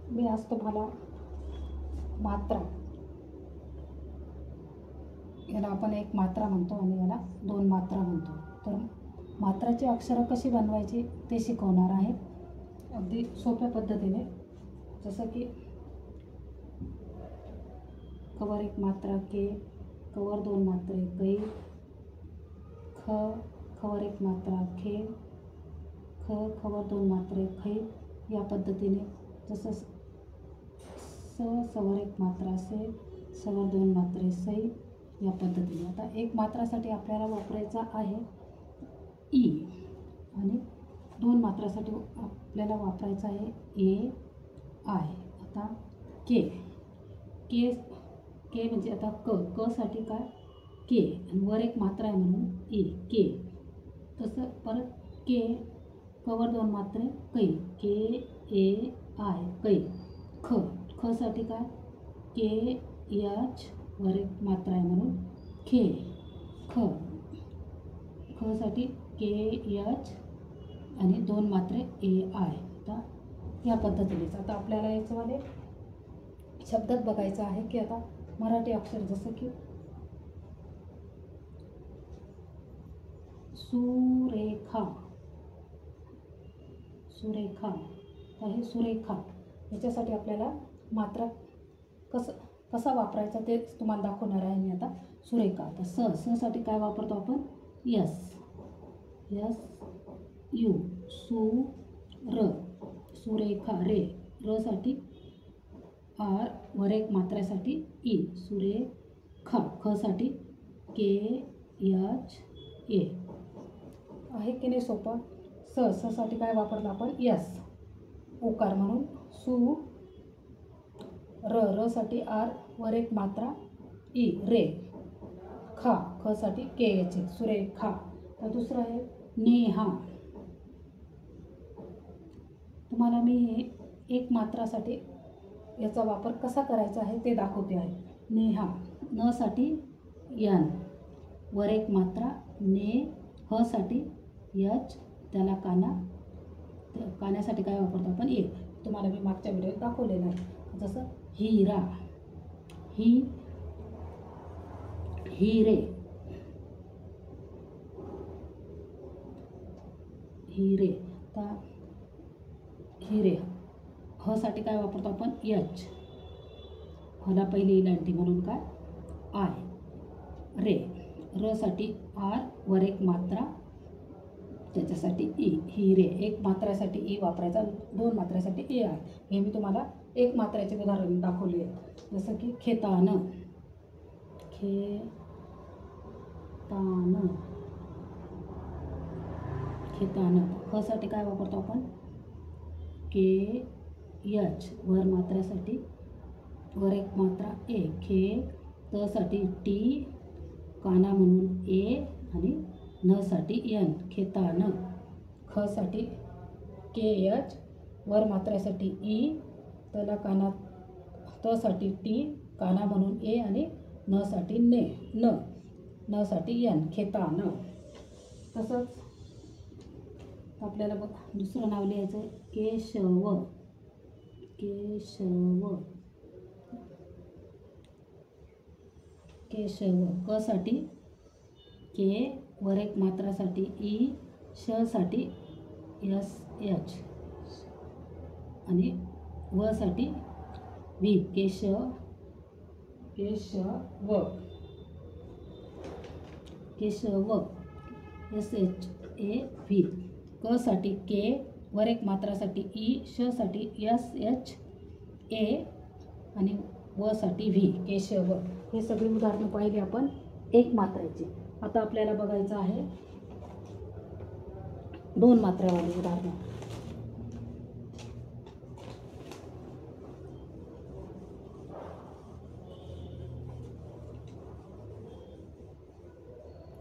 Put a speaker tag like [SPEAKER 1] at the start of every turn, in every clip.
[SPEAKER 1] मी आज तुम्हाला मात्रा, याला आपण एक मात्रा म्हणतो आणि याला दोन मात्रा म्हणतो. तर मात्राची अक्षरं कशी बनवायची ते शिकवणार आहे अगदी सोप्या पद्धतीने. जसं की कवर एक मात्रा के, कवर दोन मात्रे कै, ख खवर एक मात्रा खे, ख खवर दोन मात्रे खै. या पद्धतीने जसं सवर एक मात्रा से, सवर दोन मात्रे सै. या पद्धतीने आता एक मात्रासाठी आपल्याला वापरायचा आहे ई आणि दोन मात्रासाठी आपल्याला वापरायचा आहे ए आय. आता के के के म्हणजे आता क साठी काय के आणि वर एक मात्रा आहे म्हणून ए के. तसं परत के कवर दोन मात्रे कै, के ए आय कै. ख साठी काय के एच वर एक मात्रा आहे म्हणून खे ख. ख साठी के एच आणि दोन मात्रे ए आय. आता या पद्धतीनेच आता आपल्याला याच्यामध्ये शब्दात बघायचं आहे की आता मराठी अक्षर जसं की सुरेखा, सुरेखा. तर हे सुरेखा याच्यासाठी आपल्याला मात्रा कसा वापरायचा ते तुम्हाला दाखवणार आहे मी आता. सुरेखा तर साठी काय वापरतो आपण यस यस यू सु र. सुरेखा रे. र साठी आर वर एक मात्र्यासाठी ई सुरेखा. ख साठी के एच ए. आहे की नाही सोपं. साठी काय वापरलं आपण यस ओकार म्हणून सु र साठी आर वर एक मात्रा ई रे. ख साठी के एच ए सुरेखा. तर दुसरं आहे नेहा. तुम्हाला मी एक मात्रासाठी याचा वापर कसा करायचा आहे ते दाखवते आहे. नेहा न साठी यन वर एक मात्रा ने. ह साठी यच त्याला काना. कान्यासाठी काय वापरतो आपण ए. तुम्हाला मी मागच्या व्हिडिओत दाखवलेलं आहे. जसं हिरा हिरे हिरे. तर हिरे ह साठी काय वापरतो आपण एच. हला पहिली इलांटी म्हणून काय आय रे. र साठी आर वर एक मात्रा त्याच्यासाठी ई हिरे. एक मात्रासाठी ई वापरायचा, दोन मात्रासाठी ए आहे. हे मी तुम्हाला एक मात्र्याचे उदाहरण दाखवले आहे. जसं की खेतान खेतान. ख साठी काय वापरतो आपण के एच वर मात्र्यासाठी वर एक मात्रा ए खे. त साठी टी काना म्हणून ए आणि न साठी एन खेतान. ख साठी के एच वर मात्र्यासाठी ई तला काना. त साठी टी काना म्हणून ए आणि न साठी न साठी एन खेतान. तसंच आपल्याला बघ दुसरं नाव लिहायचं आहे केशव. क साठी के वर एक मात्रासाठी ई. श साठी एस एच आणि व साठी V Keshav S H A V. क साठी के वर एक मात्रासाठी ई. श साठी एस एच ए आणि व साठी व्ही केशव. हे सगळी उदाहरणं पाहिली आपण एक मात्रेची. आता आपल्याला बघायचं आहे दोन मात्र्यावाली उदाहरणं.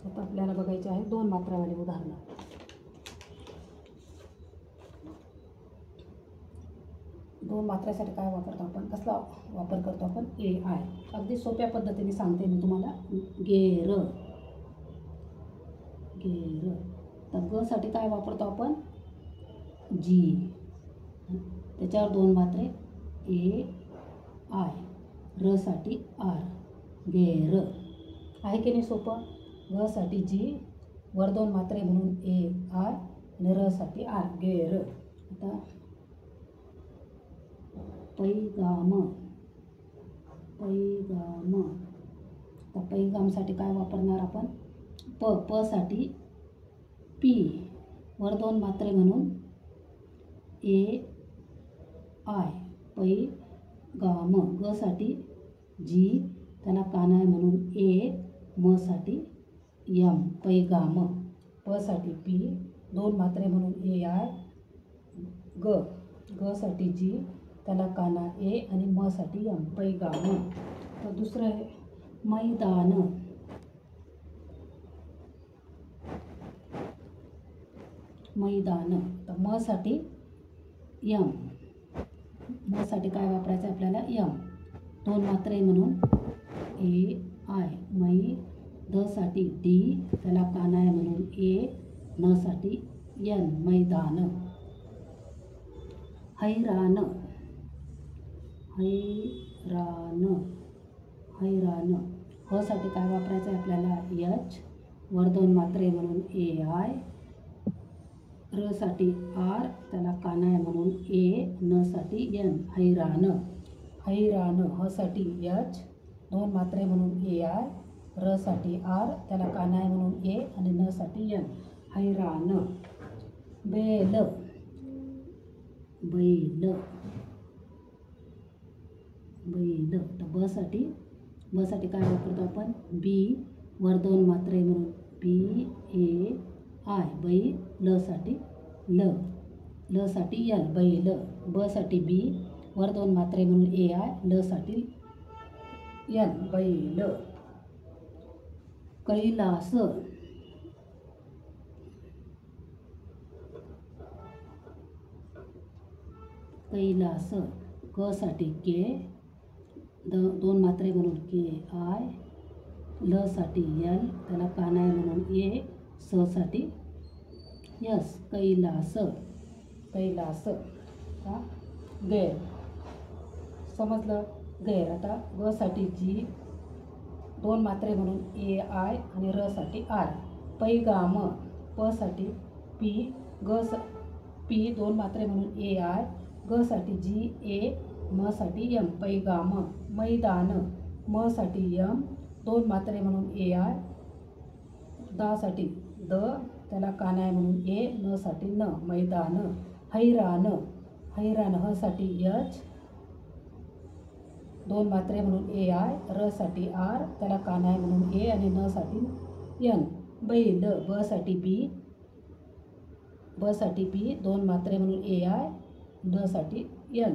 [SPEAKER 1] आता आपल्याला बघायचे आहे दोन मात्र्यावाली उदाहरणं. दोन मात्र्यासाठी काय वापरतो आपण, कसला वापर करतो आपण ए आय. अगदी सोप्या पद्धतीने सांगते मी तुम्हाला. गेर. तर ग साठी काय वापरतो आपण जी. त्याच्यावर दोन मात्रे ए आय, र साठी आर, गेर. आहे की नाही सोपं? ग साठी जी, वर 2 मात्रे म्हणून ए आय आणि र साठी आर, गेर. आता पैगाम, पैगाम. आता पैगामसाठी काय वापरणार आपण? प साठी पी, वर 2 मात्रे म्हणून ए आय, पैगाम. ग साठी जी, त्याला काना आहे म्हणून ए, म साठी यम, पैगाम. प साठी पी, 2 मात्रे म्हणून ए आय, ग साठी जी, त्याला काना ए आणि म साठी यम, पैगाम. तर दुसरं आहे मैदान. मैदान. तर म साठी यम, म साठी काय वापरायचं आपल्याला? यम, 2 मात्रे म्हणून ए आय, मै. द साठी डी, त्याला काना आहे म्हणून ए, न साठी यन, मैदान. हैराण, हैराण, हैराण. ह साठी काय वापरायचं आहे आपल्याला? एच, वर 2 मात्रे म्हणून ए आय, र साठी आर, त्याला काना आहे म्हणून ए, न साठी यन, हैराण. हैराण. ह साठी एच, 2 मात्रे म्हणून ए आय, र साठी आर, त्याला काना आहे म्हणून ए आणि न साठी यन, हैराण. बैल, बैल, बैल. तर ब साठी काय वापरतो आपण? बी, वर 2 मात्रे म्हणून बी ए आय, बै. ल साठी ल, ल साठी यल, बैल. ब साठी बी, वर 2 मात्रे म्हणून ए आय, ल साठी यन, बैल. कैलास, कैलास. क साठी के, 2 मात्रे म्हणून के आय, ल साठी यल, त्याला काना आहे म्हणून ए, स साठी यस, कैलास, कैलास. आता गैर. समजलं? गैर. आता ग साठी जी, 2 मात्रे म्हणून ए आय आणि र साठी आर, पैगाम. प साठी पी, पी 2 मात्रे म्हणून ए आय, ग साठी जी ए, म साठी यम, पैगाम. मैदान. म साठी यम, 2 मात्रे म्हणून ए आय, दा साठी द, त्याला काना आहे म्हणून ए, न साठी न, मैदान. हैराण, हैराण. ह साठी एच, 2 मात्रे म्हणून ए आय, र साठी आर, त्याला काना आहे म्हणून ए आणि न साठी यन, बैल. ब साठी बी, 2 मात्रे म्हणून ए आय, न साठी यन,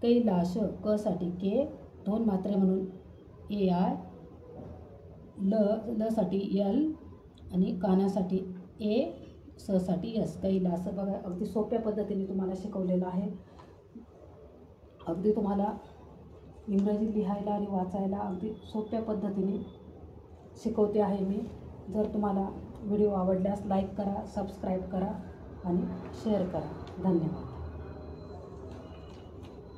[SPEAKER 1] कैलाश. क साठी के, 2 मात्रे म्हणून ए आय, ल साठी यल आणि कानासाठी ए, स साठी यस, कैलास. बघा, अगदी सोप्या पद्धतीने तुम्हाला शिकवलेलं आहे. अगदी तुम्हाला इंग्रजी लिहायला आणि वाचायला अगदी सोप्या पद्धतीने शिकवते आहे मी. जर तुम्हाला व्हिडिओ आवडल्यास लाईक करा, सबस्क्राईब करा आणि शेअर करा. धन्यवाद.